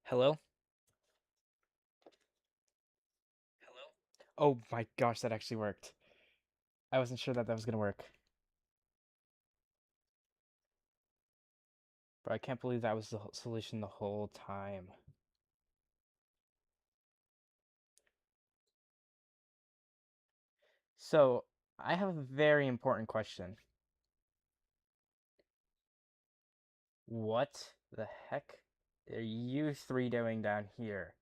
Hello? Oh my gosh, that actually worked. I wasn't sure that was gonna work. But I can't believe that was the solution the whole time. So, I have a very important question. What the heck are you three doing down here?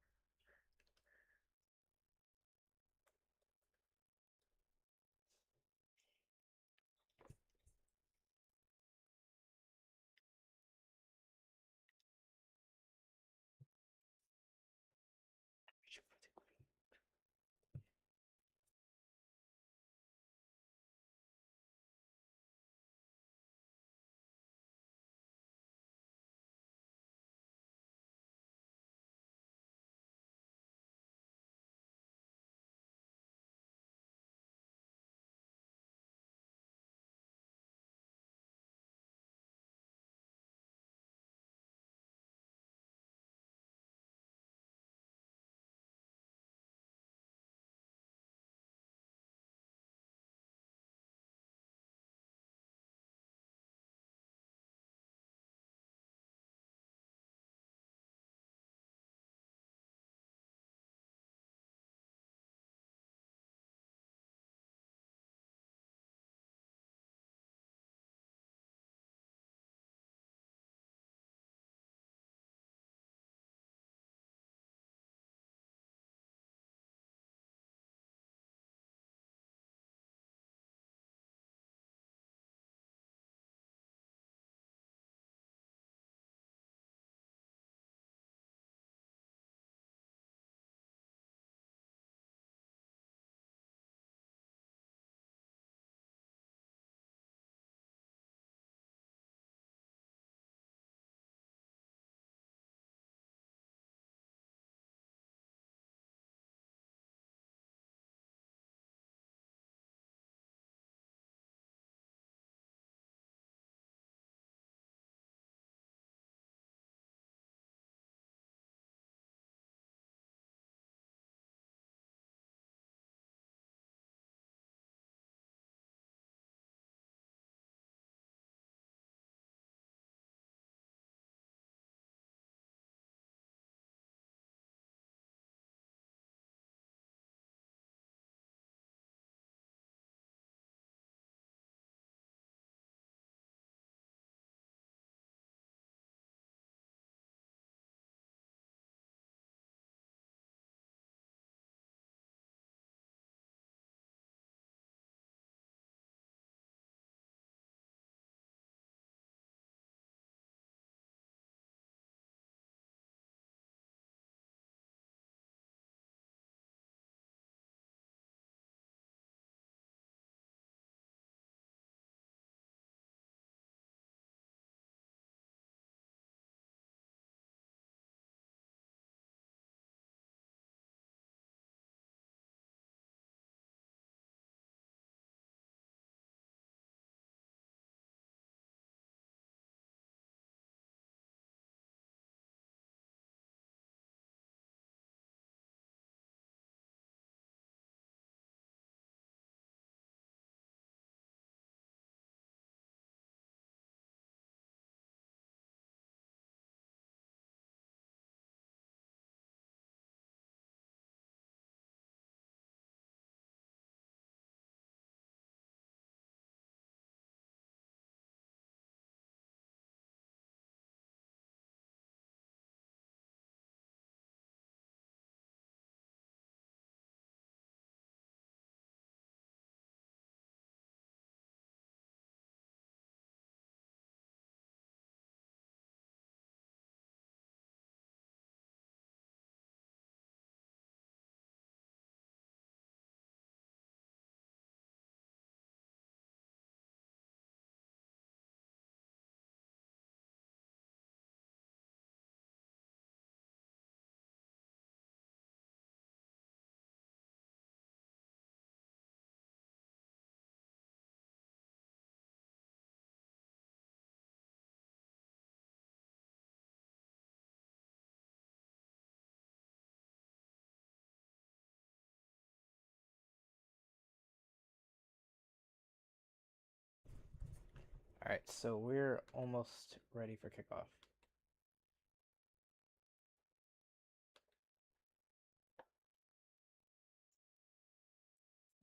All right, so we're almost ready for kickoff.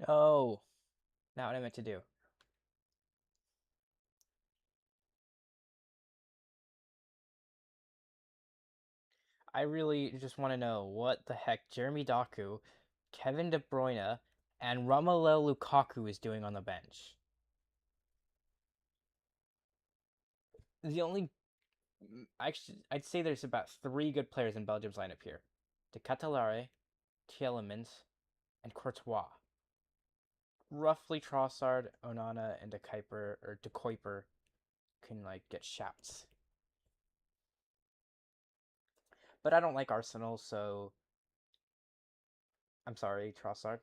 Oh, not what I meant to do. I really just want to know what the heck Jeremy Doku, Kevin De Bruyne, and Romelu Lukaku is doing on the bench. The only, I'd say there's about 3 good players in Belgium's lineup here: De Ketelaere, Tielemans, and Courtois. Roughly Trossard, Onana, and De Kuiper can get shouts. But I don't like Arsenal, so I'm sorry, Trossard.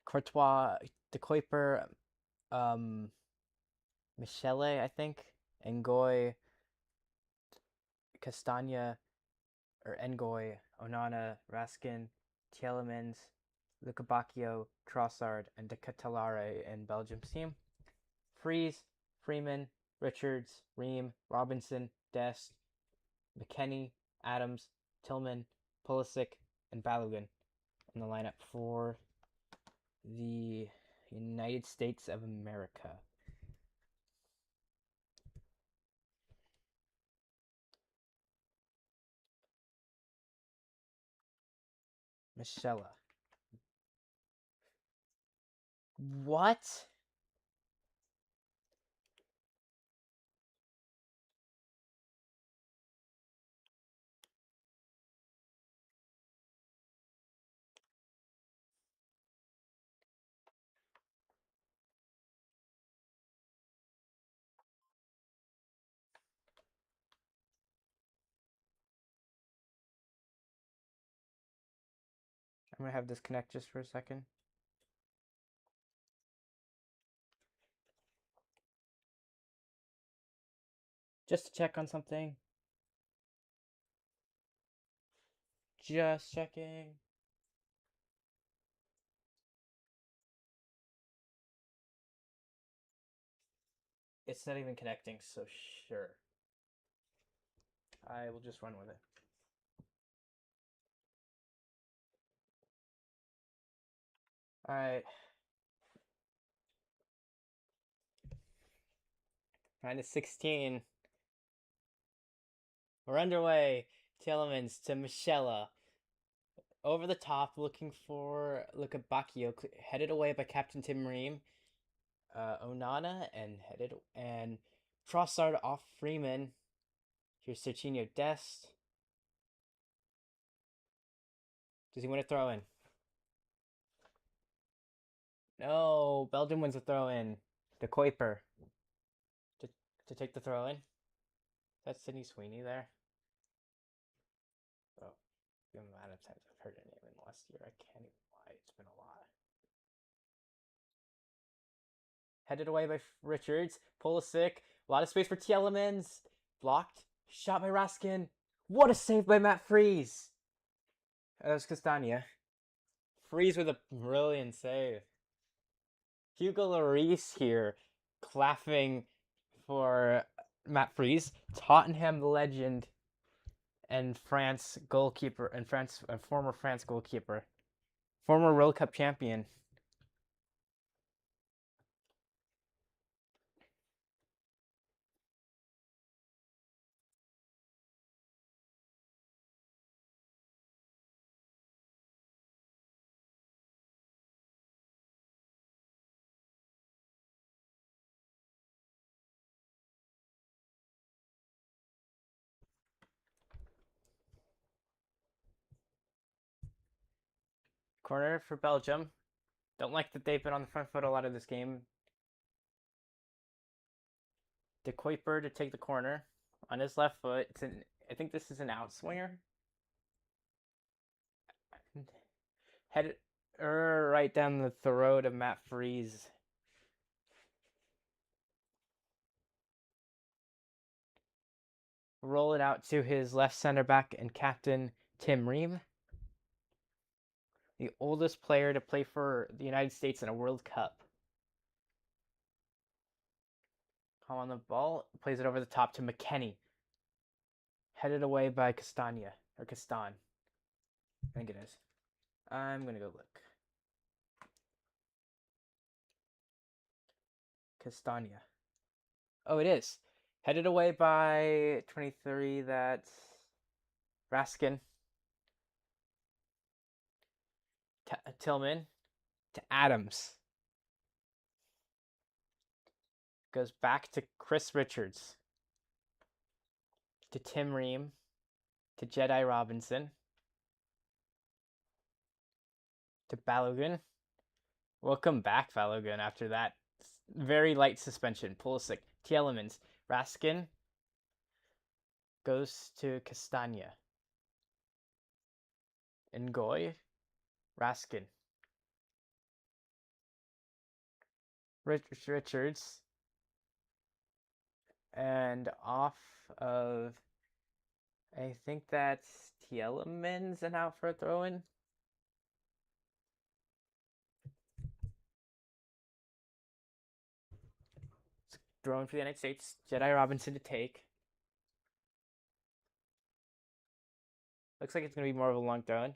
Courtois, De Kuiper, Michele, I think, Ngoy, Castagna, or Ngoy, Onana, Raskin, Tielemans, Luca Bacchio, Trossard, and De Ketelaere in Belgium's team. Fries, Freeman, Richards, Ream, Robinson, Dest, McKennie, Adams, Tillman, Pulisic, and Balogun in the lineup for the United States of America. Michelle. What? I'm gonna have this connect just for a second. Just to check on something. Just checking. It's not even connecting, so sure. I will just run with it. Alright. -16. We're underway. Tielemans to Michelle. Over the top, looking for Luca Bacchio, headed away by Captain Tim Ream. Onana and Trossard off Freeman. Here's Serginho Dest. Does he win a throw in? No, Belgium wins a throw in. De Kuiper to take the throw in. That's Sydney Sweeney there. Oh, the amount of times I've heard her name in the last year, I can't even lie. It's been a lot. Headed away by Richards. Pulisic. A lot of space for Tielemans. Blocked. Shot by Raskin. What a save by Matt Fries. That was Castagna. Fries with a brilliant save. Hugo Lloris here, clapping for Matt Fries, Tottenham legend and France goalkeeper, and former France goalkeeper, former World Cup champion. Corner for Belgium. Don't like that they've been on the front foot a lot of this game. De Kuiper to take the corner on his left foot. I think this is an outswinger. Head right down the throat of Matt Freese. Roll it out to his left center back and captain, Tim Ream. The oldest player to play for the United States in a World Cup. Calm on the ball. Plays it over the top to McKennie. Headed away by Castagna. Or Castan. I think it is. I'm going to go look. Castagna. Oh, it is. Headed away by 23. That's Raskin. Tillman to Adams. Goes back to Chris Richards. To Tim Ream. To Jedi Robinson. To Balogun. Welcome back, Balogun, after that very light suspension. Pulisic. Tielemans. Raskin goes to Castagna. Ngoy. Raskin. Richards. And off of, I think that's Tielemans and out for a throw-in. Throw-in for the United States. Jedi Robinson to take. Looks like it's going to be more of a long throw-in.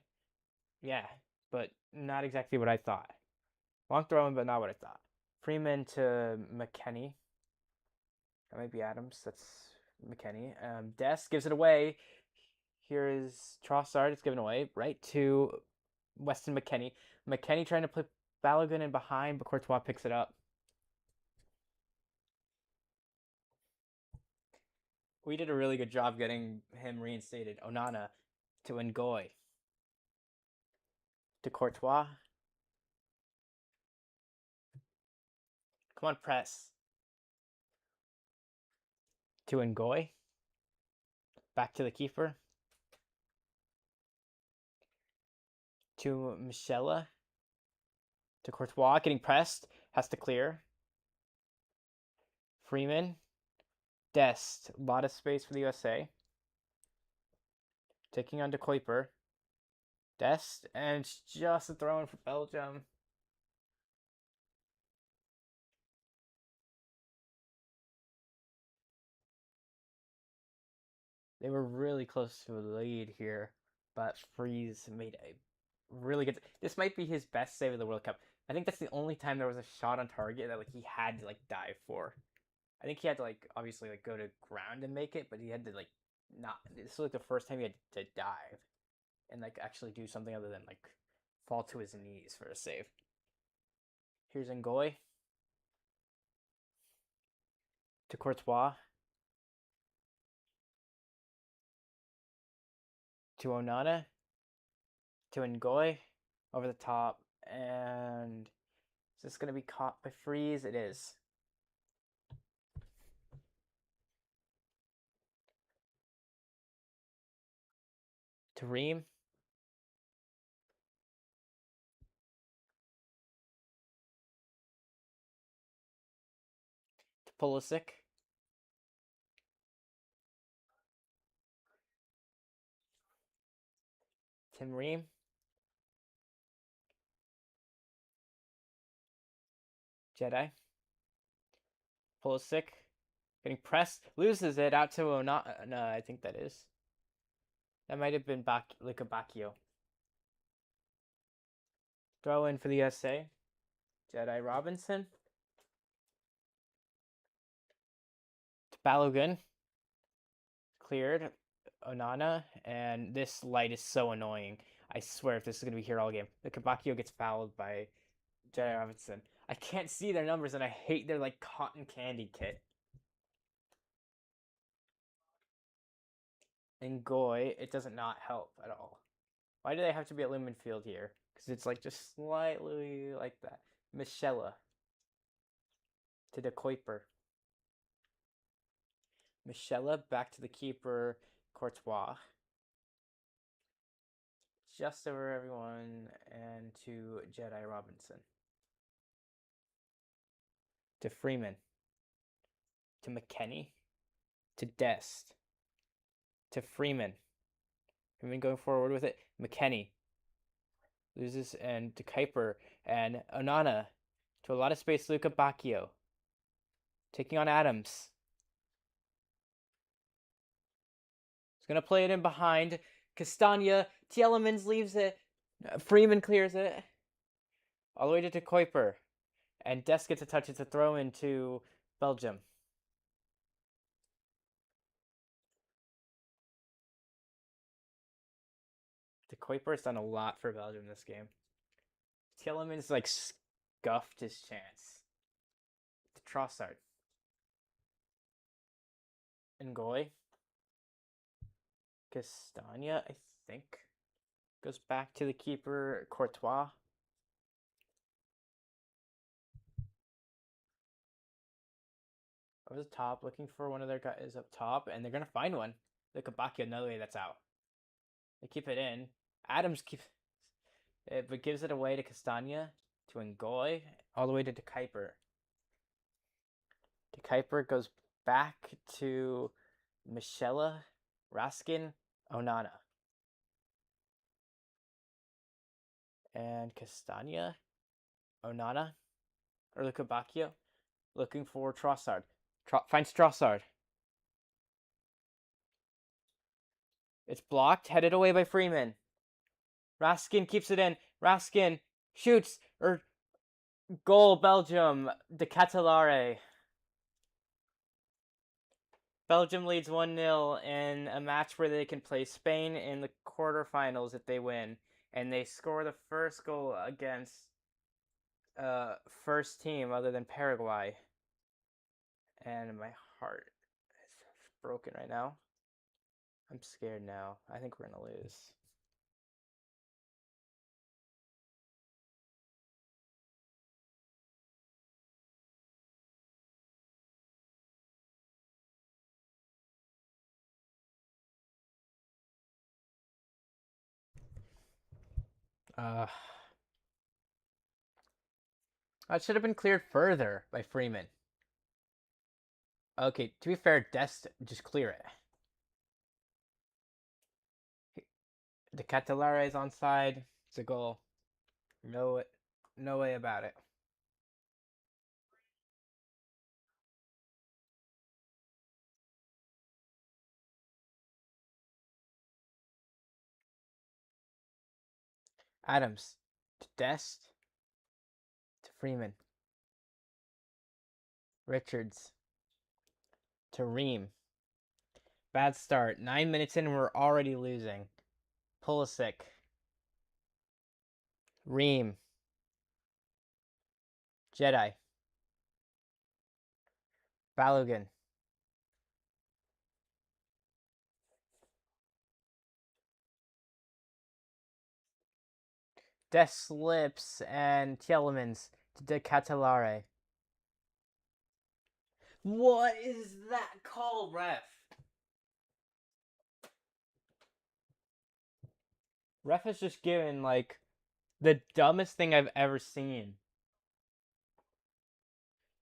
Yeah, but not exactly what I thought. Long throw-in, but not what I thought. Freeman to McKennie. That might be Adams. That's McKennie. Des gives it away. Here is Trossard. It's given away right to Weston McKennie. McKennie trying to put Balogun in behind, but Courtois picks it up. We did a really good job getting him reinstated. Onana to Ngoy. To Courtois. Come on, press. To Ngoy. Back to the keeper. To Michela. To Courtois. Getting pressed. Has to clear. Freeman. Dest. A lot of space for the USA. Taking on De Kuiper. Dest. And it's just a throw-in for Belgium. They were really close to a lead here, but Freese made a really good. This might be his best save of the World Cup. I think that's the only time there was a shot on target that he had to dive for. I think he had to obviously go to ground and make it, but he had to not. This was the first time he had to dive and actually do something other than fall to his knees for a save. Here's Ngoy to Courtois. To Onana. To Ngoy. Over the top. And is this going to be caught by Freese? It is. To Ream. To Pulisic. Tim Ream. Jedi. Pulisic. Getting pressed. Loses it out to Onana. No, I think that is. That might have been Bacchio. Throw in for the USA. Jedi Robinson. To Balogun. Cleared. Onana. And this light is so annoying. I swear if this is going to be here all game. The Bacchio gets fouled by Jedi Robinson. I can't see their numbers and I hate their cotton candy kit. And Ngoy, it doesn't not help at all. Why do they have to be at Lumen Field here? Because it's like just slightly like that. Michela to the Kuiper. Michela back to the keeper, Courtois. Just over everyone and to Jedi Robinson. To Freeman. To McKennie. To Dest. To Freeman. Freeman going forward with it. McKennie. Loses and to Kuiper and Onana. To a lot of space, Luca Bacchio. Taking on Adams. He's going to play it in behind. Castagna. Tielemans leaves it. Freeman clears it. All the way to Kuiper. And Dest gets a touch. It's a throw into Belgium. De Kuiper's done a lot for Belgium this game. Tielemans like scuffed his chance. To Trossard. Ngoy. Castagna, I think. Goes back to the keeper, Courtois. Over the top, looking for one of their guys up top, and they're going to find one. Look at Bacchio, another way that's out. They keep it in. Adams keeps it, but gives it away to Castagna, to Ngoy, all the way to De Kuiper. De Kuiper goes back to Michela, Raskin, Onana. And Castagna, Onana, or Luca Bacchio, looking for Trossard. Finds Trossard. It's blocked, headed away by Freeman. Raskin keeps it in. Raskin shoots, or goal, Belgium. De Catalare. Belgium leads 1-0 in a match where they can play Spain in the quarterfinals if they win. And they score the first goal against first team other than Paraguay. And my heart is broken right now. I'm scared now. I think we're going to lose. That should have been cleared further by Freeman. Okay, to be fair, Dest just clear it. De Catalare is onside. It's a goal. No way about it. Adams to Dest to Freeman. Richards to Ream. Bad start. 9 minutes in, and we're already losing. Pulisic. Ream. Jedi. Balogun. Des slips and Tielemans to De Catalare. What is that call, ref? Ref has just given like the dumbest thing I've ever seen.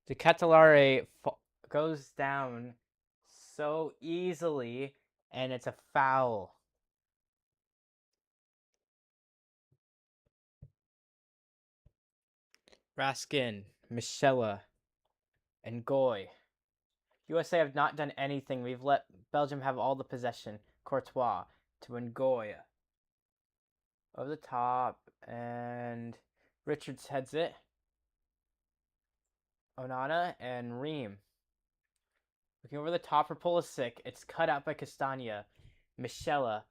De Catalare goes down so easily, and it's a foul. Raskin, Michela, and Goy. USA have not done anything. We've let Belgium have all the possession. Courtois to Ngoy. Over the top, and Richards heads it. Onana and Ream. Looking over the top for Pulisic. It's cut out by Castagna. Michela.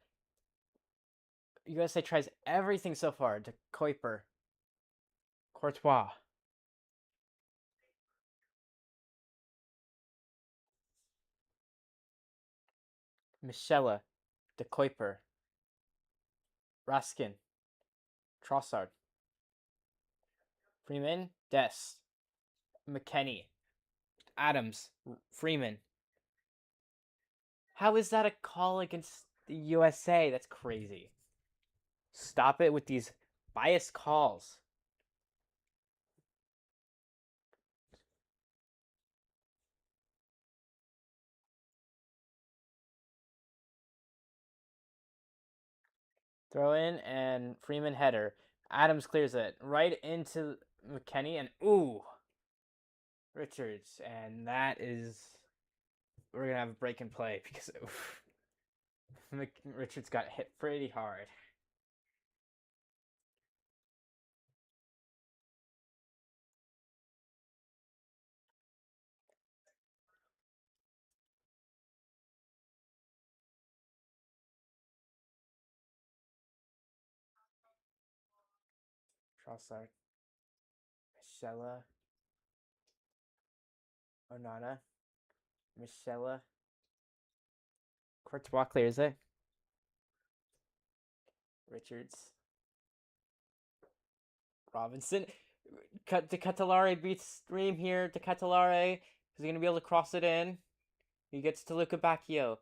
USA tries everything so far to Kuiper. Courtois. Michela. De Kuiper. Raskin. Trossard. Freeman. Des. McKennie. Adams. Freeman. How is that a call against the USA? That's crazy. Stop it with these biased calls. Throw in and Freeman header. Adams clears it right into McKennie and ooh, Richards. And that is, we're going to have a break in play because Richards got hit pretty hard. Trossard. Michela. Onana. Michela. Courtois clears it. Richards. Robinson. De Catalare beats Stream here. De Catalare is going to be able to cross it in. He gets to Luca Bacchio.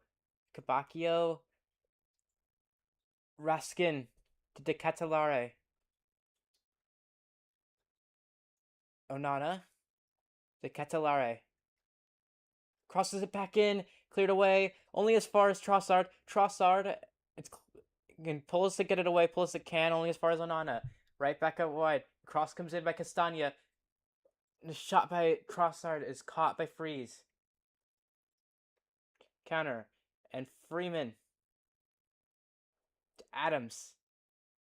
Cabacchio. Raskin to De Catalare. Onana. De Catalare. Crosses it back in. Cleared away. Only as far as Trossard. Trossard. Pulisic get it away. Pulisic can. Only as far as Onana. Right back out wide. Cross comes in by Castagna. The shot by Trossard is caught by Freeze. Counter. And Freeman. To Adams.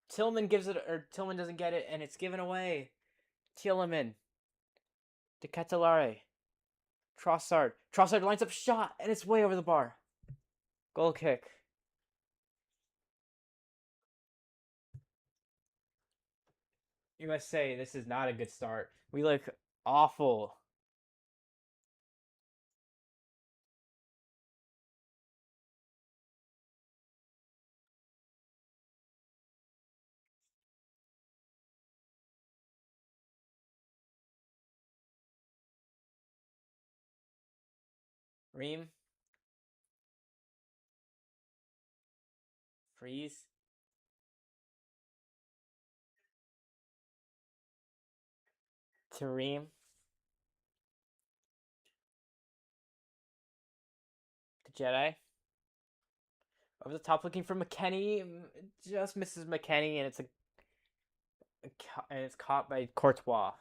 Tillman gives it, or Tillman doesn't get it, and it's given away. Tillman. De Catalare. Trossard. Trossard lines up shot, and it's way over the bar. Goal kick. USA, this is not a good start. We look awful. Ream. Freeze. Tareem. The Jedi. Over the top looking for McKennie. Just misses McKennie, and it's caught by Courtois.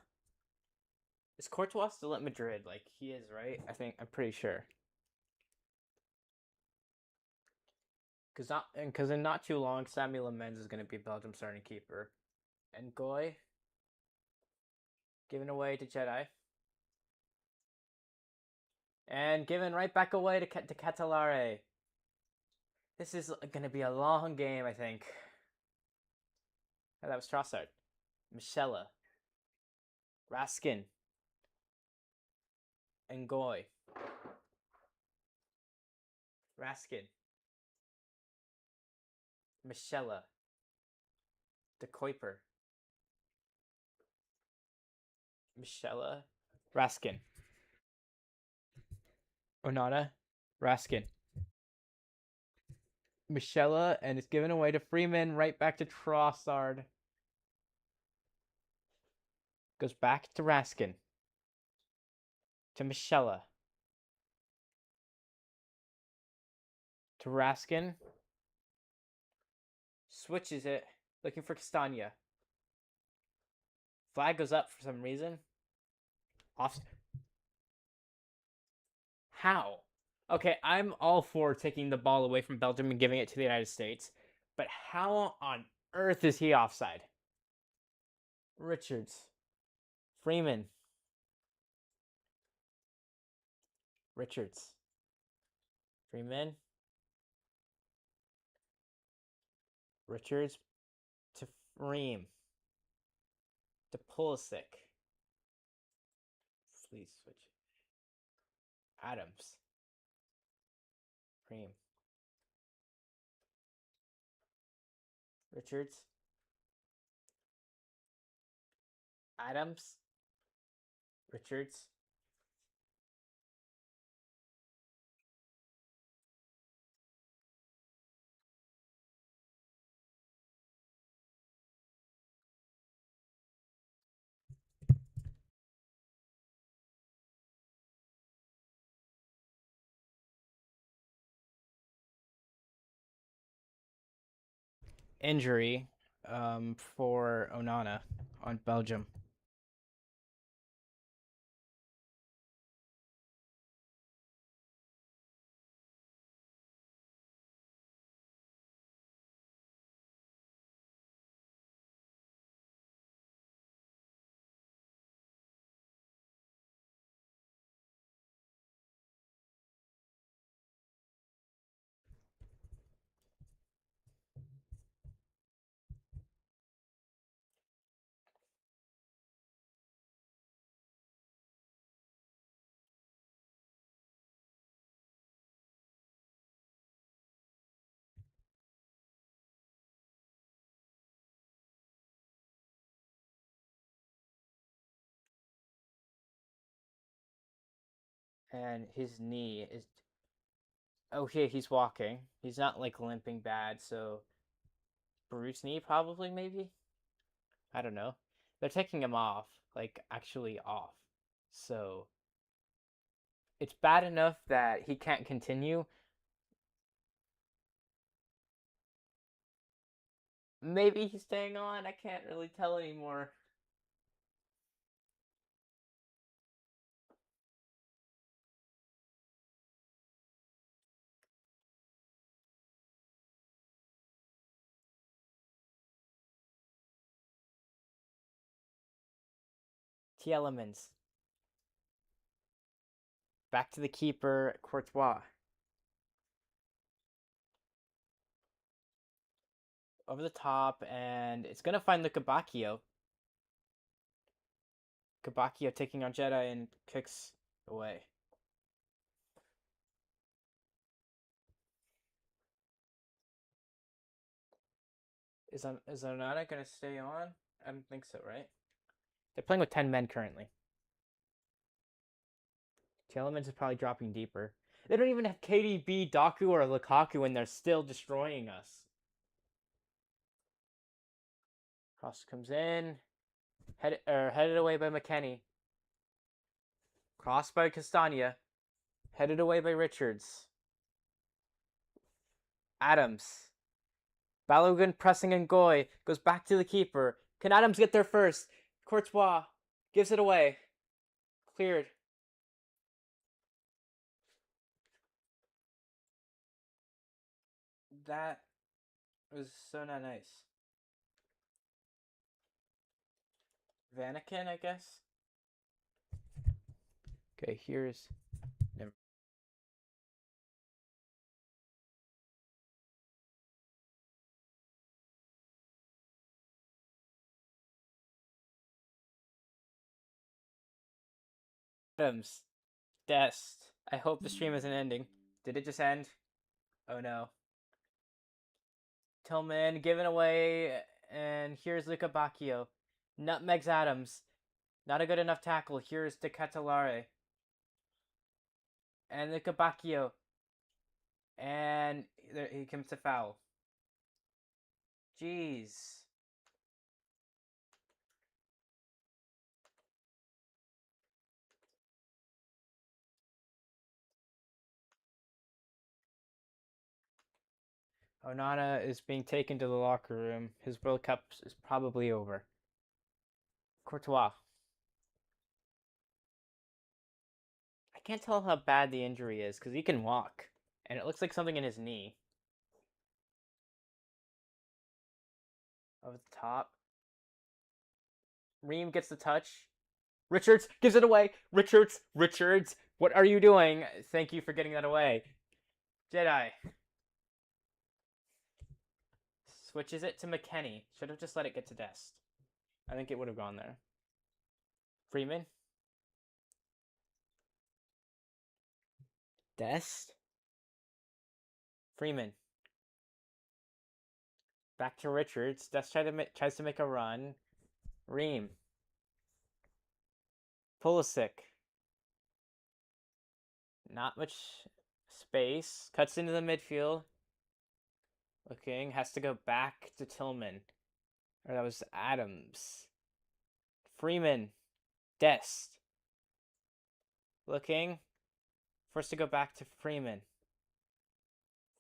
Is Courtois still at Madrid? Like, he is, right? I'm pretty sure. Because in not too long, Samuel Menz is going to be Belgium starting keeper. And Goy. Given away to Jedi. And given right back away to Catalare. This is going to be a long game, I think. Oh, that was Trossard. Michela. Raskin. And Goy. Raskin. Michela. De Kuiper. Michela. Raskin. Onana. Raskin. Michela, and it's given away to Freeman, right back to Trossard. Goes back to Raskin. To Michela. To Raskin. Switches it, looking for Castagna. Flag goes up for some reason. Off. How? Okay, I'm all for taking the ball away from Belgium and giving it to the United States, but how on earth is he offside? Richards. Freeman. Richards. Freeman. Richards to Freem. To Pulisic. Please switch. Adams. Freem. Richards. Adams. Richards. Injury for Onana on Belgium. And his knee is okay. He's walking. He's not like limping bad. So bruised knee, probably, maybe. I don't know. They're taking him off, like actually off. So it's bad enough that he can't continue. Maybe he's staying on. I can't really tell anymore. T elements. Back to the keeper, Courtois. Over the top, and it's gonna find the Kabakio. Kabakio taking on Jedi and kicks away. Is Onana gonna stay on? I don't think so, right? They're playing with 10 men currently. Tielemans is probably dropping deeper. They don't even have KDB, Doku, or Lukaku, and they're still destroying us. Cross comes in. Headed away by McKennie. Cross by Castagna. Headed away by Richards. Adams. Balogun pressing Ngoy. Goes back to the keeper. Can Adams get there first? Courtois gives it away. Cleared. That was so not nice. Vanakin, I guess. Okay, here's. Never. Adams. Dest. I hope the stream isn't ending. Did it just end? Oh no. Tillman given away, and here's Luca Bacchio. Nutmegs Adams. Not a good enough tackle. Here's De Catalare. And Luca Bacchio. And there, he comes to foul. Jeez. Onana is being taken to the locker room. His World Cup is probably over. Courtois. I can't tell how bad the injury is because he can walk. And it looks like something in his knee. Over the top. Ream gets the touch. Richards gives it away. Richards. What are you doing? Thank you for getting that away. Jedi. Switches it to McKennie. Should have just let it get to Dest. I think it would have gone there. Freeman. Dest. Freeman. Back to Richards. Dest tries to make a run. Ream. Pulisic. Not much space. Cuts into the midfield. Looking. Has to go back to Tillman. Or that was Adams. Freeman. Dest. Looking. Forced to go back to Freeman.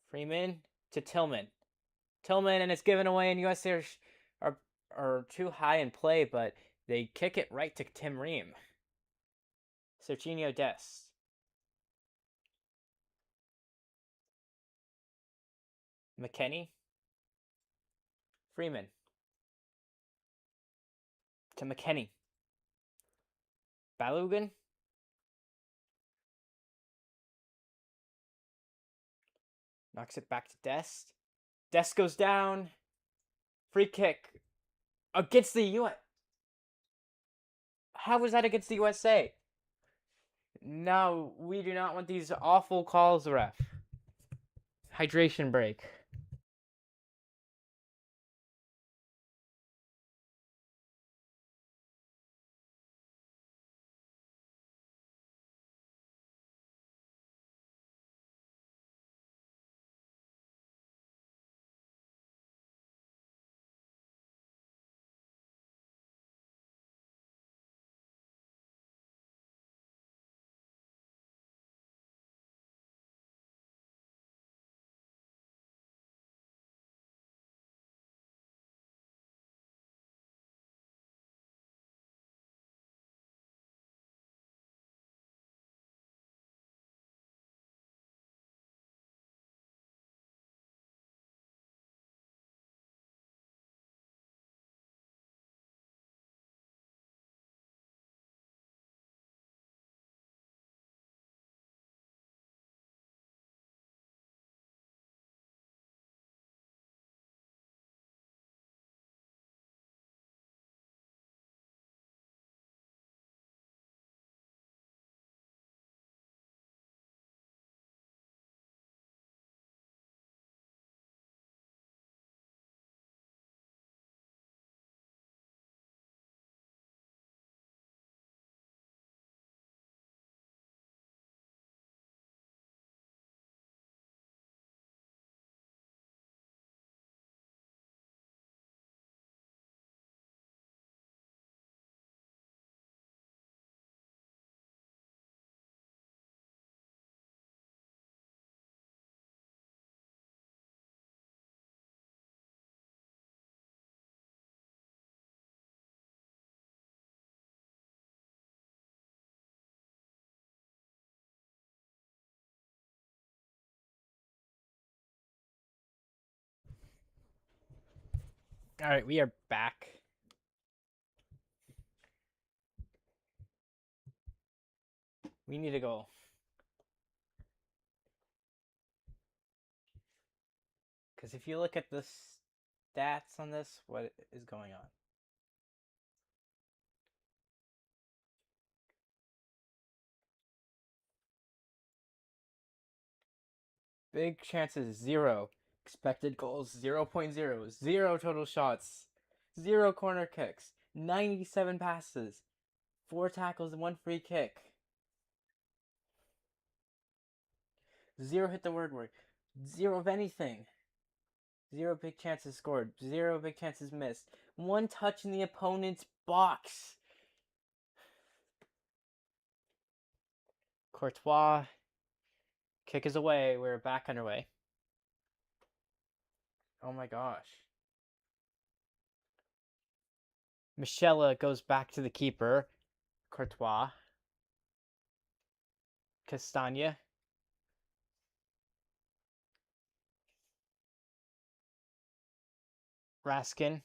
Freeman to Tillman. Tillman, and it's given away, and USA are too high in play, but they kick it right to Tim Ream. Serginho Dest. McKennie. Freeman. To McKennie. Balogun. Knocks it back to Dest. Dest goes down. Free kick. Against the U.S. How was that against the USA? No, we do not want these awful calls, ref. Hydration break. All right, we are back. We need to go. Because if you look at the stats on this, what is going on? Big chances, 0. Expected goals, 0.0. 0 total shots. 0 corner kicks. 97 passes. 4 tackles and 1 free kick. 0 hit the word. 0 of anything. 0 big chances scored. 0 big chances missed. 1 touch in the opponent's box. Courtois. Kick is away. We're back underway. Oh my gosh. Michela goes back to the keeper. Courtois. Castagna. Raskin.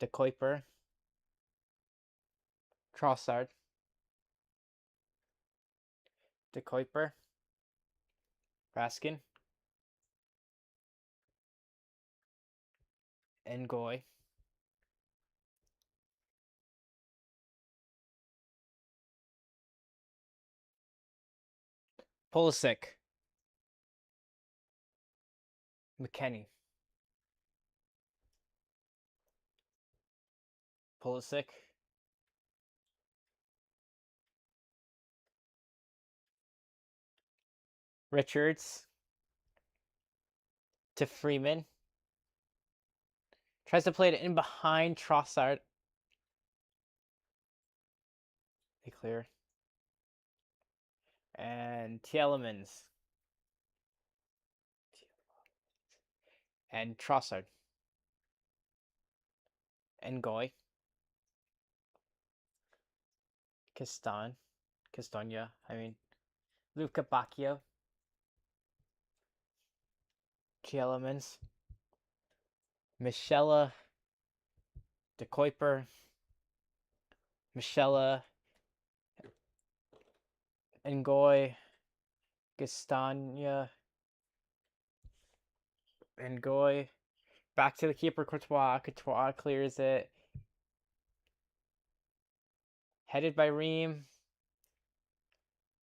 De Kuiper. Trossard. De Kuiper. Raskin. Ngoy. Pulisic. McKennie. Pulisic. Richards to Freeman. Tries to play it in behind Trossard. They clear. And Tielemans. And Trossard. And Goy. Castagna, I mean. Luca Bacchio. Tielemans. Michela. De Kuiper. Michela. Ngoy. Castagna. Ngoy. Back to the keeper, Courtois. Courtois clears it. Headed by Ream.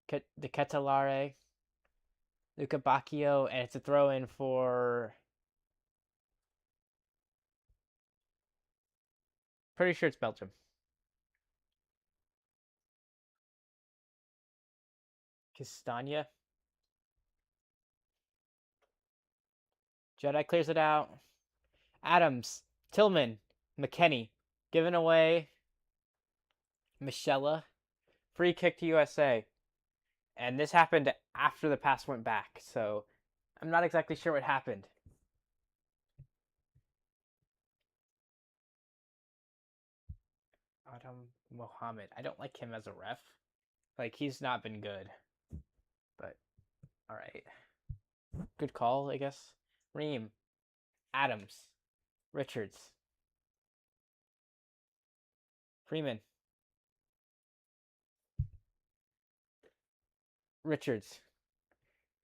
De Ketelare. Luca Bacchio. And it's a throw in for... Pretty sure it's Belgium. Castagna. Jedi clears it out. Adams. Tillman. McKennie. Given away. Michela. Free kick to USA. And this happened after the pass went back, so I'm not exactly sure what happened. Adam Mohammed. I don't like him as a ref. Like, he's not been good. But, alright. Good call, I guess. Ream. Adams. Richards. Freeman. Richards.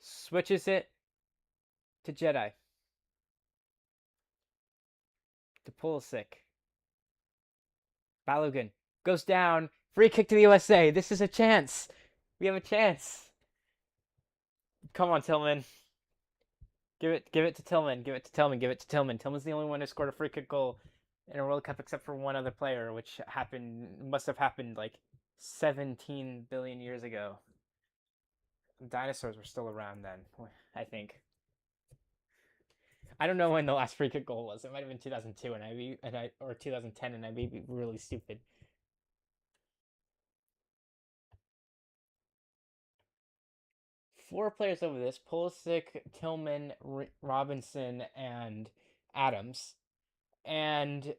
Switches it to Jedi. To Pulisic. Balogun. Goes down. Free kick to the USA. This is a chance. We have a chance. Come on, Tillman. Give it to Tillman. Give it to Tillman. Give it to Tillman. Tillman's the only one who scored a free kick goal in a World Cup except for one other player, which must have happened like 17 billion years ago. Dinosaurs were still around then, I think. I don't know when the last free kick goal was. It might have been 2002 or 2010, and I may be really stupid. Four players over this: Pulisic, Tillman, Robinson, and Adams. And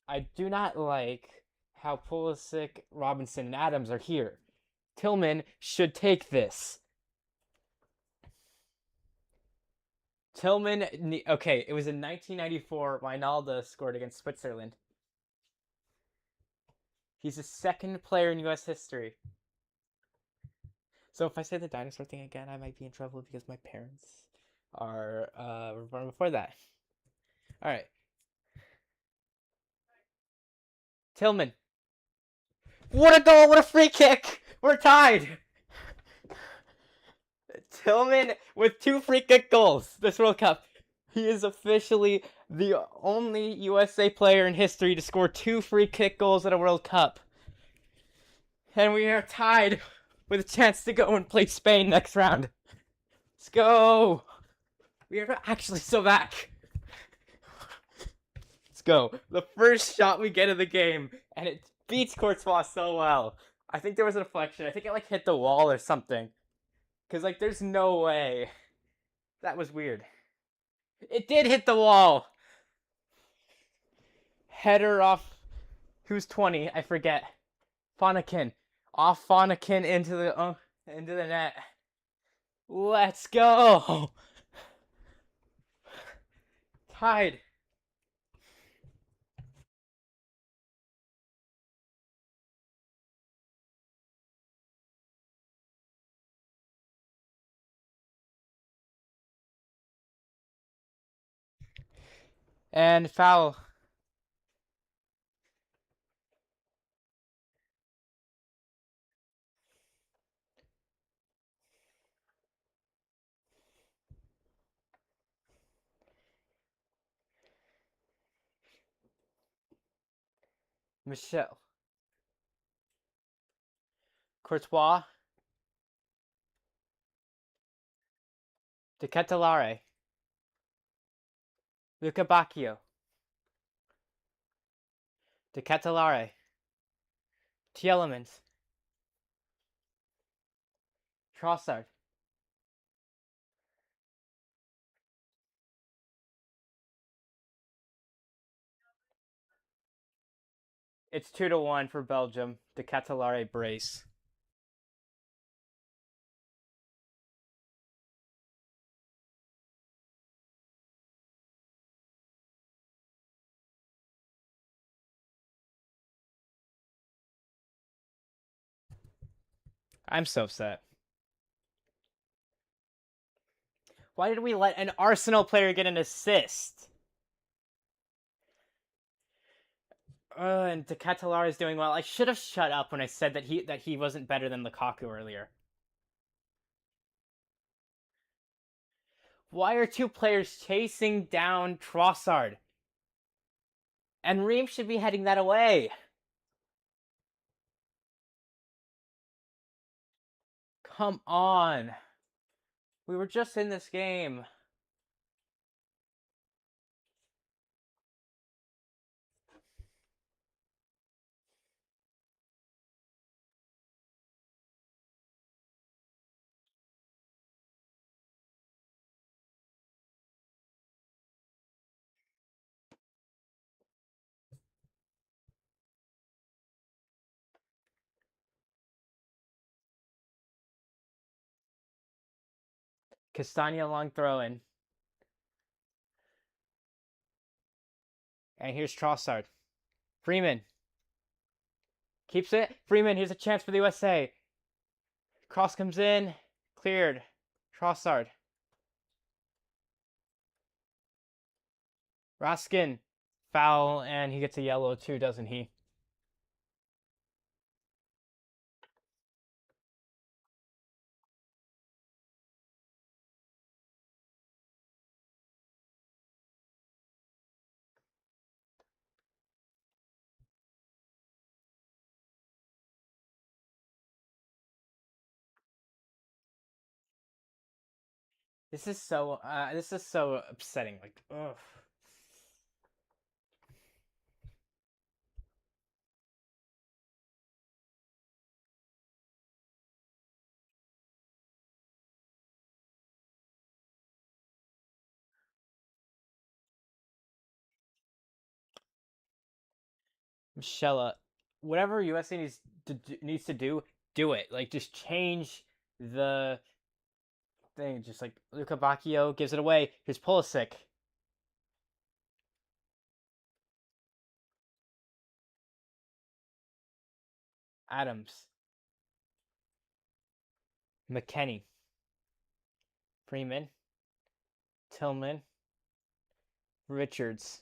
I do not like how Pulisic, Robinson, and Adams are here. Tillman should take this. Tillman, okay, it was in 1994. Wijnaldum scored against Switzerland. He's the second player in U.S. history. So if I say the dinosaur thing again, I might be in trouble because my parents were born before that. All right. Tillman. What a goal! What a free kick! We're tied! Tillman with 2 free kick goals this World Cup. He is officially the only USA player in history to score 2 free kick goals at a World Cup. And we are tied with a chance to go and play Spain next round. Let's go! We are actually so back. Let's go. The first shot we get of the game, and it beats Courtois so well. I think there was a deflection. I think it hit the wall or something. Because there's no way. That was weird. It did hit the wall. Header off. Who's 20? I forget. Fonakin. Off Fonakin into the net. Let's go. Tied. And foul. Michel. Courtois. De Ketelare. Luca Bacchio. De Ketelare. Tielemans. Trossard. It's 2-1 for Belgium. De Ketelare brace. I'm so upset. Why did we let an Arsenal player get an assist? And De Ketelare is doing well. I should have shut up when I said that he wasn't better than Lukaku earlier. Why are two players chasing down Trossard? And Ream should be heading that away. Come on. We were just in this game. Castagna long throw in. And here's Trossard. Freeman. Keeps it. Freeman, here's a chance for the USA. Cross comes in. Cleared. Trossard. Raskin. Foul, and he gets a yellow too, doesn't he? This is so upsetting. Like, ugh. Michelle, whatever USA needs to do it. Like, just change the thing. Just like Luca Bacchio gives it away. Here's Pulisic. Adams. McKennie. Freeman. Tillman. Richards.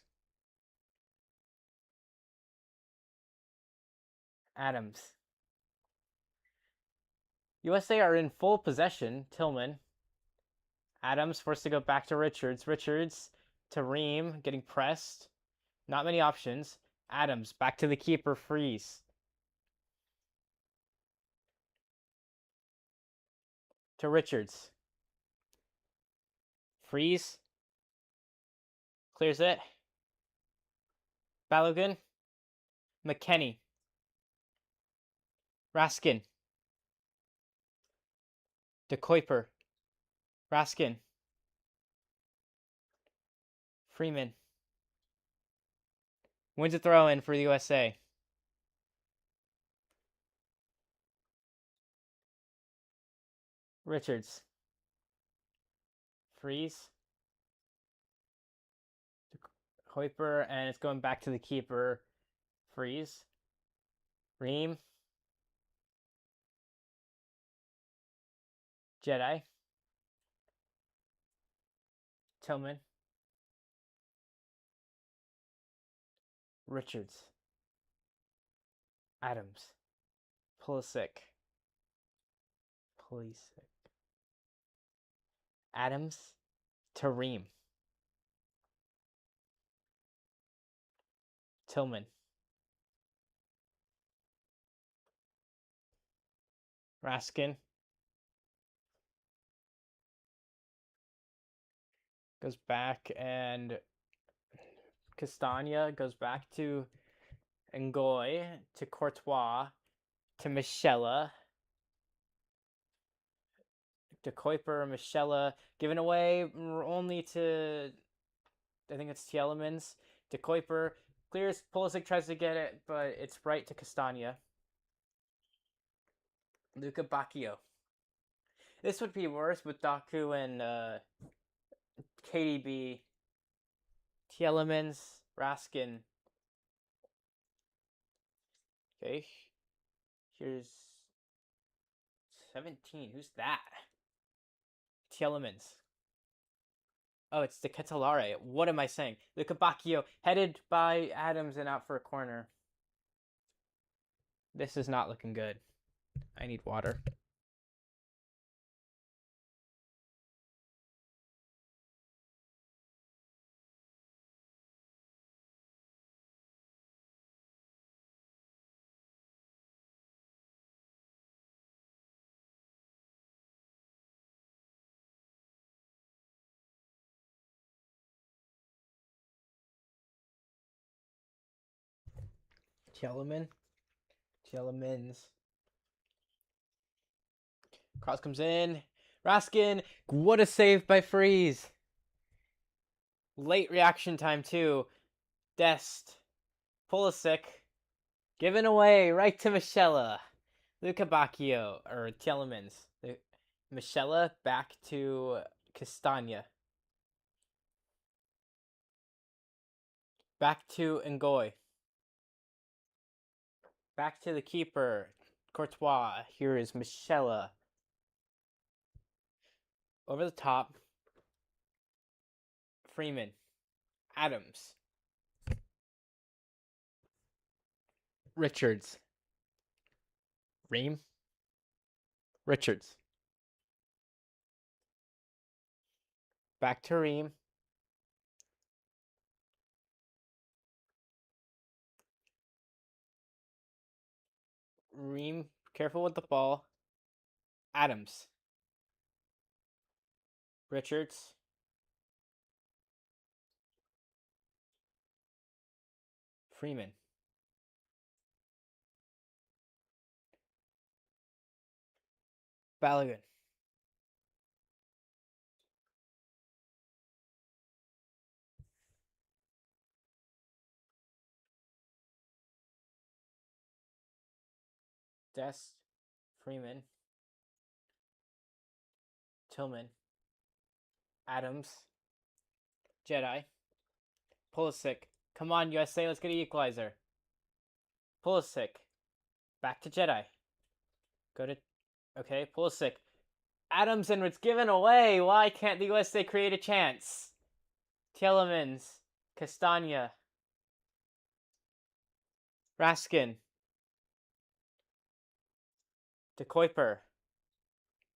Adams. USA are in full possession. Tillman. Adams forced to go back to Richards. Richards to Ream, getting pressed. Not many options. Adams back to the keeper. Freeze. To Richards. Freeze. Clears it. Balogun. McKennie. Raskin. De Kuiper. Raskin. Freeman. Wins a throw in for the USA. Richards. Freeze. De Kuiper, and it's going back to the keeper. Freeze. Ream. Jedi. Tillman. Richards. Adams. Pulisic. Adams to Ream. Tillman. Raskin. goes back, and Castagna goes back to Ngoy, to Courtois, to Michela, to Kuiper, Michela, given away only to, I think it's Tielemans, to Kuiper, clears, Pulisic tries to get it, but it's right to Castagna. Luca Bacchio. This would be worse with Daku and KDB, Tielemans, Raskin. Okay, here's 17. Who's that? Tielemans. Oh, it's the Catalare. What am I saying? Luca Bacchio, headed by Adams and out for a corner. This is not looking good. I need water. Tielemans. Cross comes in. Raskin. What a save by Freeze. Late reaction time, too. Dest. Pulisic. Given away right to Michela. Luca Bacchio. Or Tielemans. Michela back to Castagna. Back to Ngoy. Back to the keeper. Courtois. Here is Michela. Over the top. Freeman. Adams. Richards. Ream. Richards. Back to Ream. Ream, careful with the ball. Adams. Richards. Freeman. Balogun. Dest. Freeman. Tillman. Adams. Jedi. Pulisic. Come on, USA, let's get an equalizer. Pulisic. Back to Jedi. Go to... Okay, Pulisic. Adams, and it's given away. Why can't the USA create a chance? Tielemans. Castagna. Raskin. De Kuiper.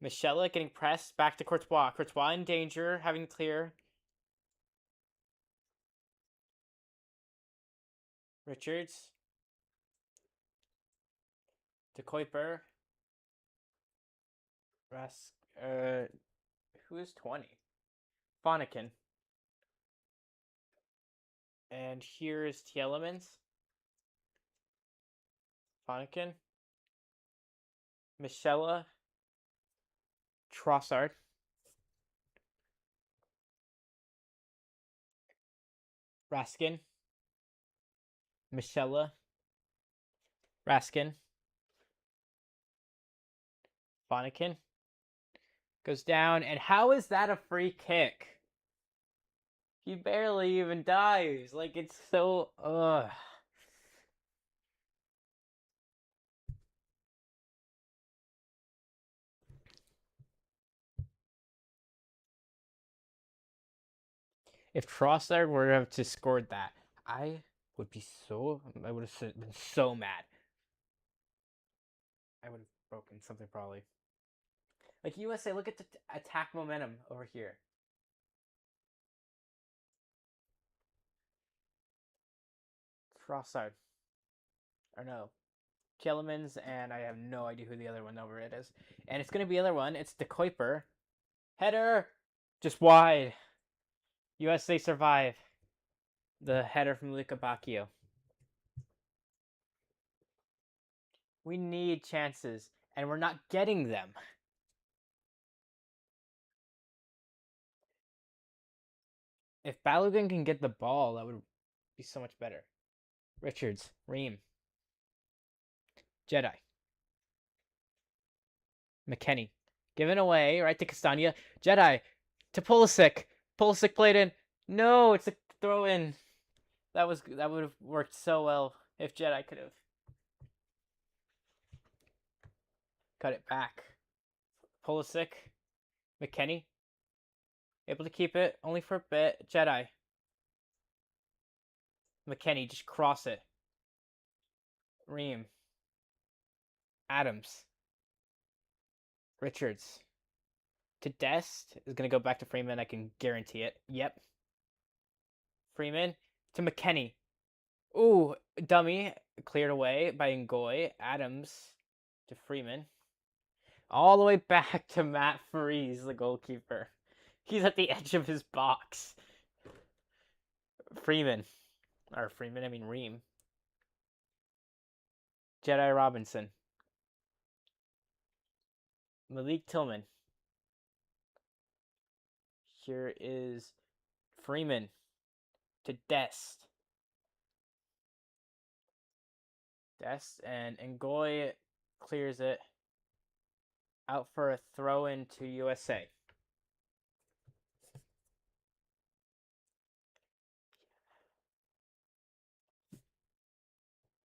Michela getting pressed. Back to Courtois. Courtois in danger. Having to clear. Richards. De Kuiper. Who is 20? Fonikin. And here is Tielemans. Fonikin. Michela. Trossard. Raskin. Michela. Raskin. Fonikin. Goes down. And how is that a free kick? He barely even dives. Like, it's so... Ugh. If Trossard were to have just scored that, I would have been so mad. I would have broken something probably. Like USA, look at the attack momentum over here. Trossard. Or no. Tielemans, and I have no idea who the other one over it is. And it's going to be the other one. It's De Kuiper. Header! Just wide. USA survive. The header from Luca Bacchio. We need chances, and we're not getting them. If Balogun can get the ball, that would be so much better. Richards, Ream, Jedi, McKenny, given away right to Castagna. Jedi to Pulisic. Pulisic played in. No, it's a throw in. That would have worked so well if Jedi could have cut it back. Pulisic, McKenny, able to keep it only for a bit. Jedi, McKenny, just cross it. Ream, Adams, Richards. To Dest is going to go back to Freeman. I can guarantee it. Yep. Freeman to McKenny. Ooh, dummy. Cleared away by Ngoy. Adams to Freeman. All the way back to Matt Freeze, the goalkeeper. He's at the edge of his box. Freeman. Or Freeman, I mean Ream. Jedi Robinson. Malik Tillman. Here is Freeman to Dest. Dest and Ngoy clears it out for a throw in to USA.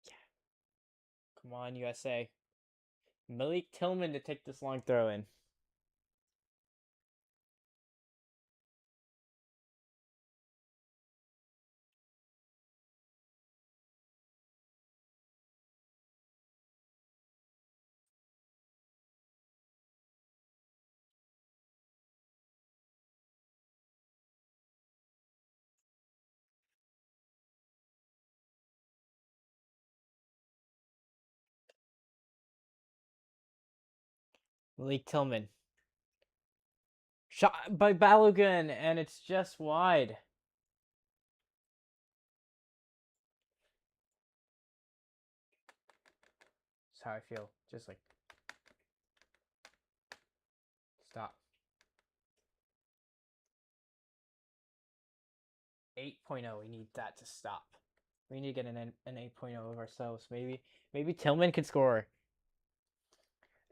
Yeah. Come on, USA. Malik Tillman to take this long throw in. Malik Tillman. Shot by Balogun, and it's just wide. That's how I feel. Just like, stop. 8.0, we need that to stop. We need to get an 8.0 of ourselves. Maybe Tillman could score.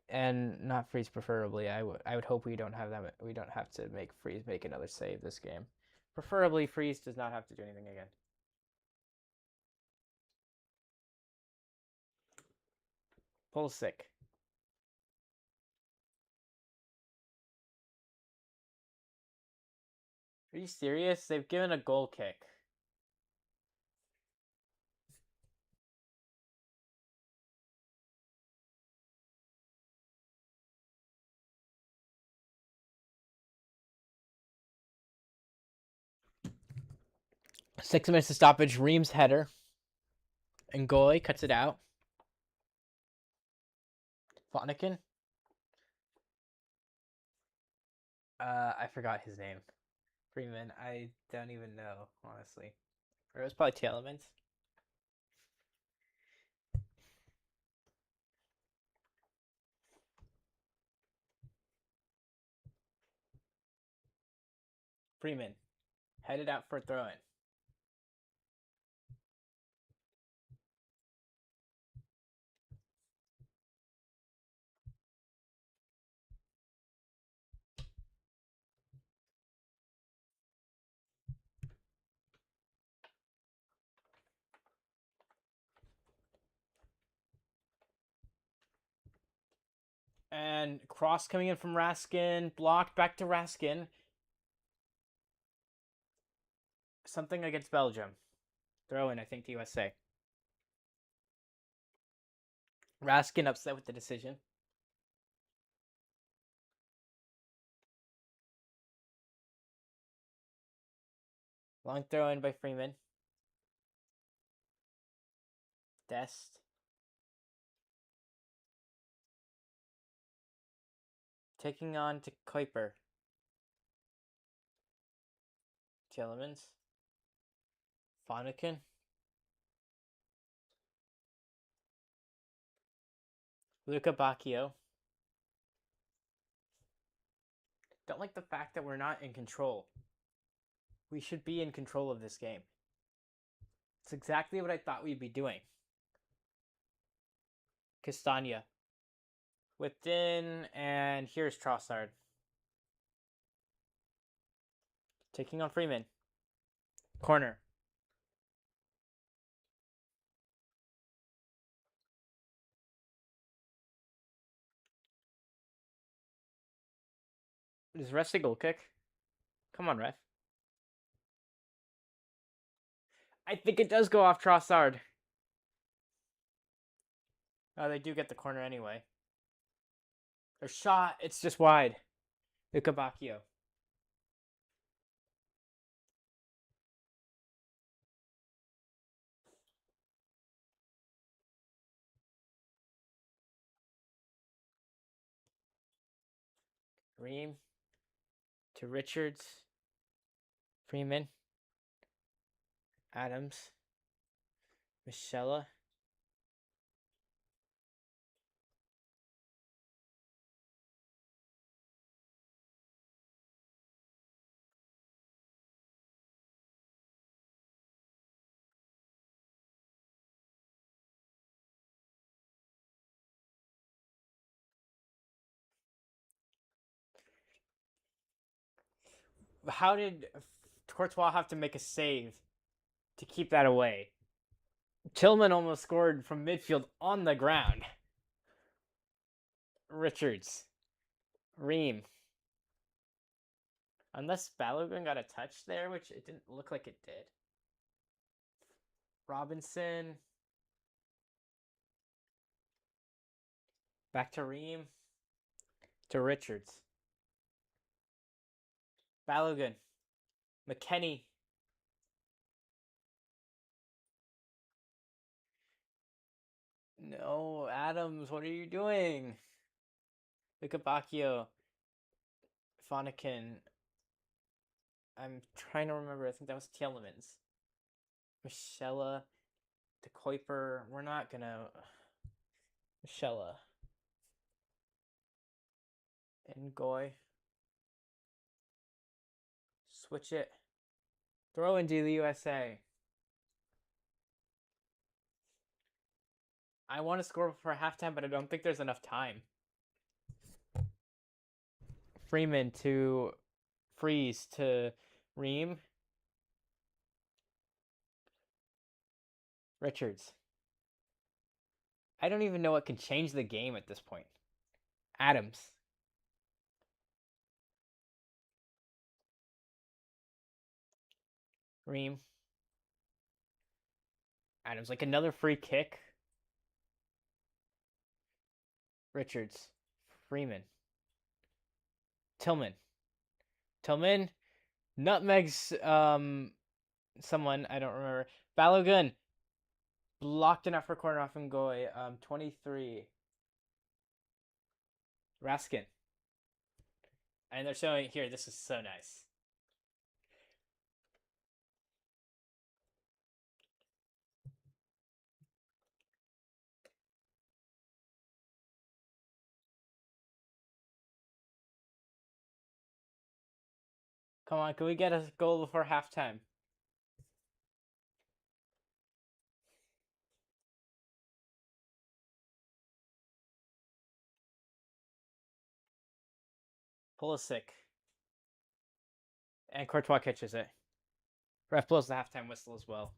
And not Freeze preferably. I would hope we don't have that. We don't have to make Freeze make another save this game. Preferably Freeze does not have to do anything again. Pulisic. Are you serious? They've given a goal kick. Six minutes of stoppage. Ream's header. And Goy cuts it out. Flanagan. I forgot his name. Freeman. I don't even know, honestly. Or it was probably Tielemans. Freeman. Headed out for a throw-in. And cross coming in from Raskin. Blocked back to Raskin. Something against Belgium. Throw in, I think, to USA. Raskin upset with the decision. Long throw in by Freeman. Dest. Taking on to Kuiper. Tielemans. Fonikin. Luca Bacchio. Don't like the fact that we're not in control. We should be in control of this game. It's exactly what I thought we'd be doing. Castagna. Within, and here's Trossard. Taking on Freeman. Corner. Is ref a goal kick? Come on, ref. I think it does go off Trossard. Oh, they do get the corner anyway. Their shot, it's just wide. Luca Bacchio. Ream to Richards. Freeman. Adams. Michella. How did Courtois have to make a save to keep that away? Tillman almost scored from midfield on the ground. Richards. Ream. Unless Balogun got a touch there, which it didn't look like it did. Robinson. Back to Ream. To Richards. Balogun. McKennie. No, Adams, what are you doing? Luca Bacchio. Fonikin. I'm trying to remember. I think that was Tielemans. Michella. De Kuiper. We're not gonna. Michella. And Goy. Switch it. Throw into the USA. I want to score before halftime, but I don't think there's enough time. Freeman to Freeze to Ream. Richards. I don't even know what can change the game at this point. Adams. Ream. Adams, like another free kick. Richards. Freeman. Tillman. Tillman nutmegs someone, I don't remember. Balogun blocked enough for corner off Ngoy. 23. Raskin. And they're showing here, this is so nice. Come on, can we get a goal before halftime? Pulisic. And Courtois catches it. Ref blows the halftime whistle as well.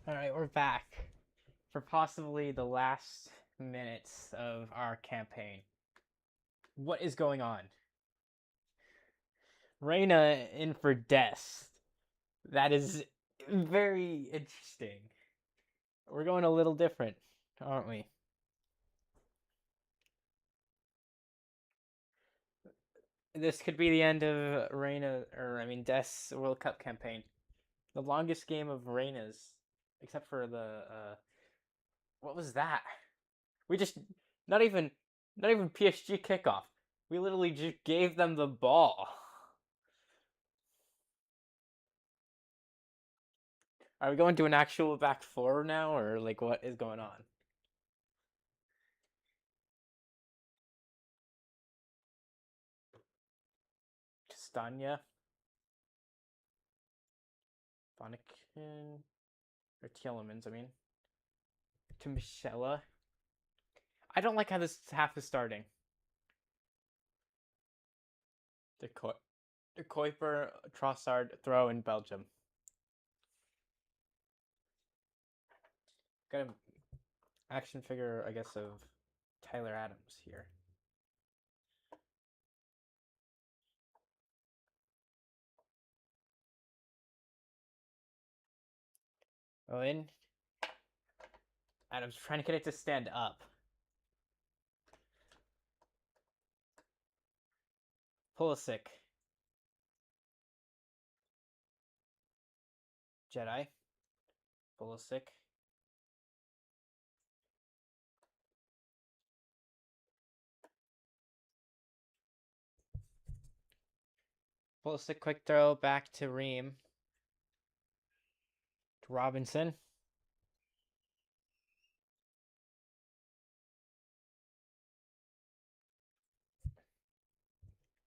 All right, we're back for possibly the last minutes of our campaign. What is going on? Reyna in for death. That is very interesting. We're going a little different, aren't we? This could be the end of Death's World Cup campaign. The longest game of Reyna's, except for the what was that? We just not even PSG kickoff. We literally just gave them the ball. Are we going to an actual back four now, or like what is going on? Castagna, Bonican, or Tielemans, I mean. To Michela. I don't like how this half is starting. The Kuiper Trossard throw in Belgium. Got an action figure, I guess, of Tyler Adams here. Oh, in. Adams trying to get it to stand up. Pulisic. Jedi. Pulisic. Pulisic quick throw back to Ream. To Robinson.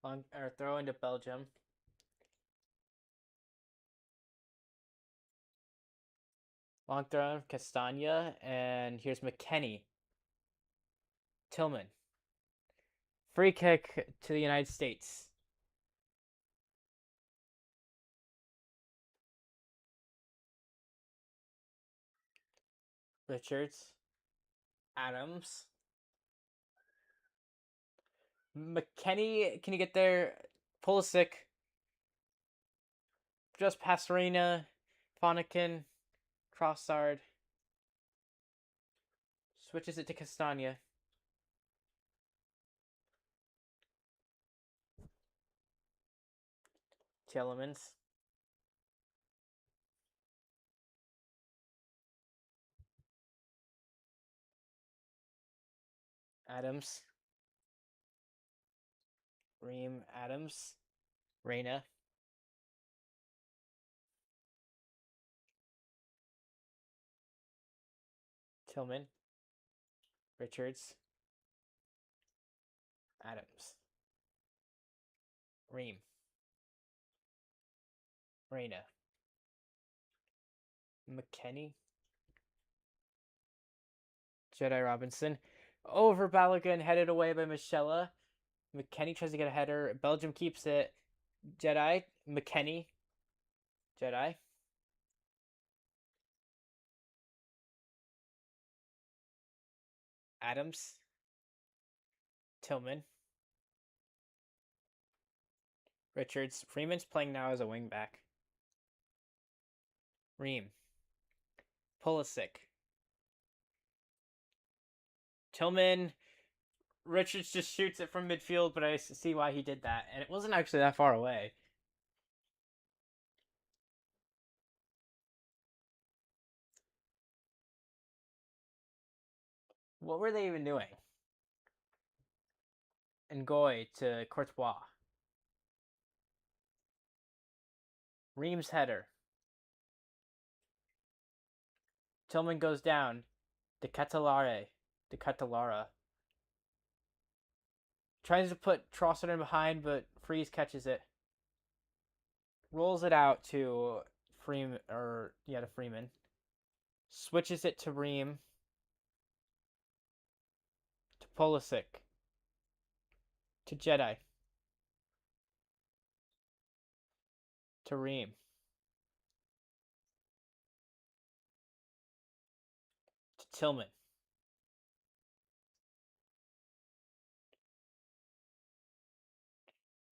Long or throw into Belgium. Long throw, Castagna, and here's McKennie. Tillman. Free kick to the United States. Richards. Adams. McKennie, can you get there? Pulisic. Just past Reyna. Fonikin. Trossard. Switches it to Castagna. Tielemans. Adams. Ream. Adams. Reyna. Tillman. Richards. Adams. Ream. Reyna. McKennie. Jedi Robinson. Over Balogun, headed away by Michela. McKennie tries to get a header. Belgium keeps it. Jedi. McKennie. Jedi. Adams. Tillman. Richards. Freeman's playing now as a wingback. Ream. Pulisic. Tillman. Richards just shoots it from midfield, but I see why he did that. And it wasn't actually that far away. What were they even doing? Ngoy to Courtois. Ream's header. Tillman goes down. De Catalara. Tries to put Trossard in behind, but Freeze catches it. Rolls it out to Freeman. Switches it to Ream. To Pulisic. To Jedi. To Ream. Tillman.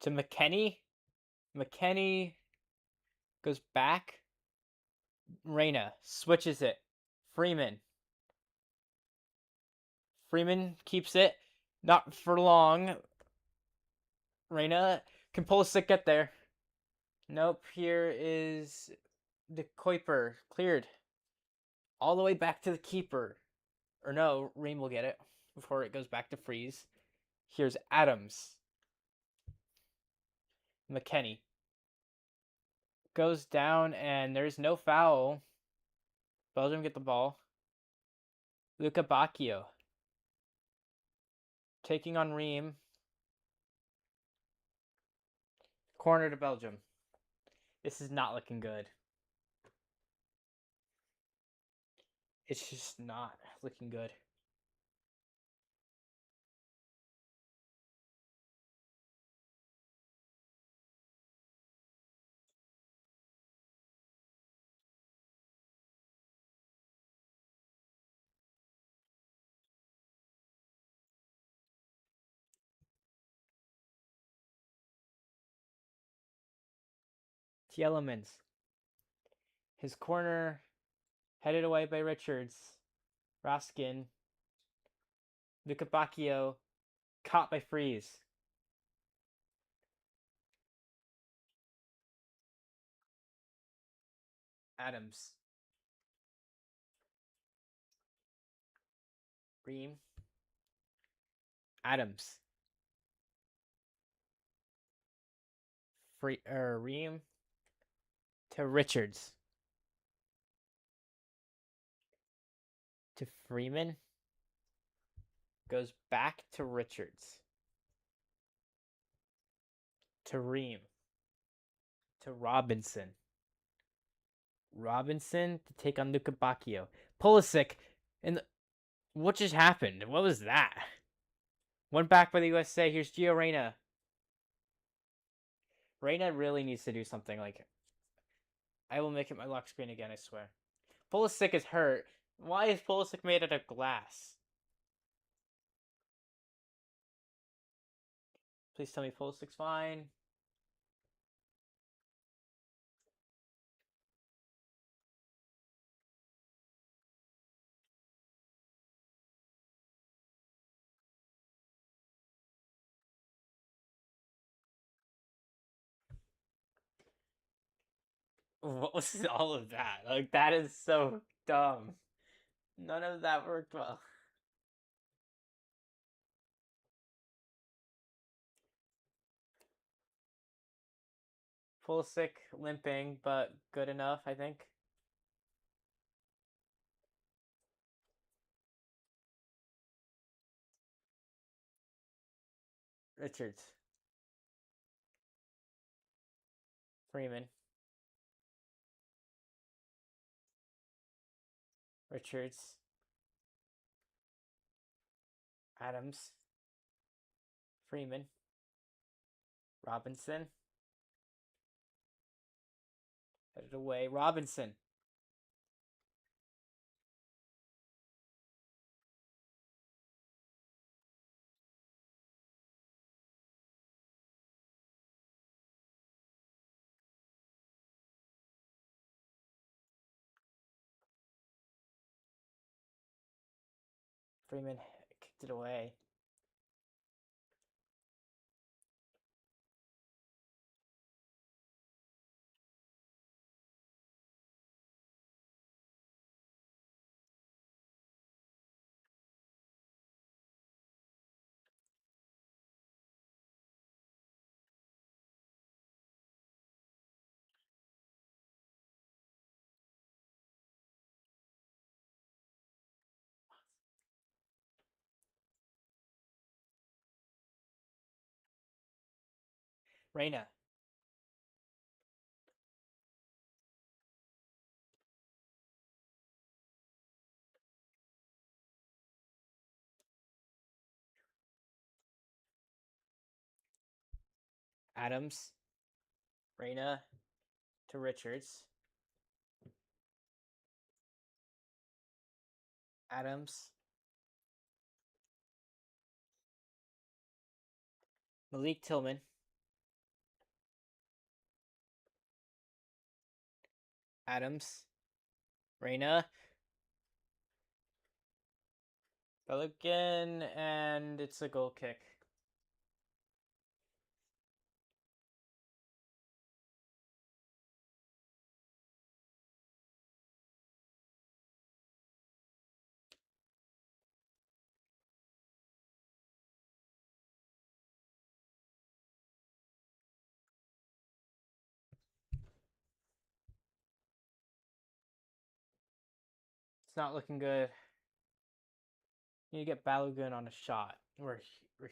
To McKenny. McKenny goes back. Reyna switches it. Freeman. Freeman keeps it. Not for long. Reyna. Can Pulisic get there? Nope. Here is the Kuiper. Cleared. All the way back to the keeper. Or no, Ream will get it before it goes back to freeze. Here's Adams. McKenny. Goes down and there's no foul. Belgium get the ball. Luca Bacchio. Taking on Ream. Corner to Belgium. This is not looking good. It's just not looking good. Tielemans. His corner headed away by Richards. Raskin. Luca Bacchio caught by Freeze. Adams. Ream. Adams. Ream to Richards. To Freeman. Goes back to Richards. To Ream. To Robinson. Robinson to take on Luca Bacchio. Pulisic. And what just happened? What was that? One back by the USA. Here's Gio Reyna. Reyna really needs to do something. Like, I will make it my lock screen again, I swear. Pulisic is hurt. Why is Pulisic made out of glass? Please tell me Pulisic's fine. What was all of that? Like, that is so dumb. None of that worked well. Pulisic limping, but good enough, I think. Richards. Freeman. Richards. Adams. Freeman. Robinson. Headed away. Robinson. Freeman kicked it away. Reyna. Adams. Reyna to Richards. Adams. Malik Tillman. Adams. Reina. Pelican, and it's a goal kick. It's not looking good. You need to get Balogun on a shot where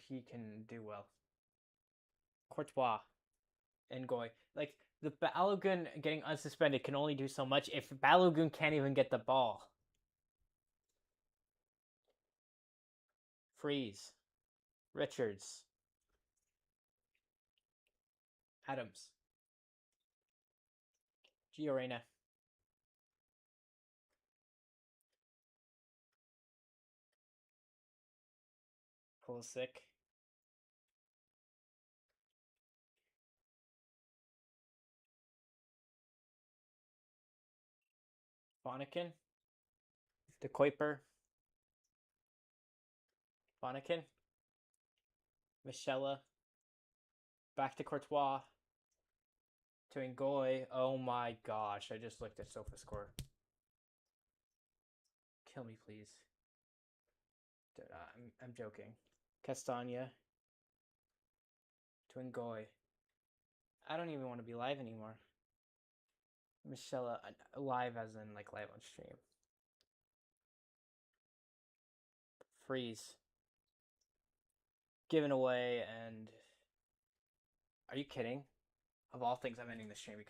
he can do well. Courtois and Goy. Like, the Balogun getting unsuspended can only do so much if Balogun can't even get the ball. Freeze. Richards. Adams. Gio Reyna. Pulisic. Bonnekin. De Kuiper. Bonnekin. Michella. Back to Courtois. To Ngoy. Oh my gosh, I just looked at SofaScore. Kill me, please. I'm joking. Castagna. To Ngoy. I don't even want to be live anymore. Michella, live as in like live on stream. Freeze. Given away, and are you kidding? Of all things, I'm ending the stream because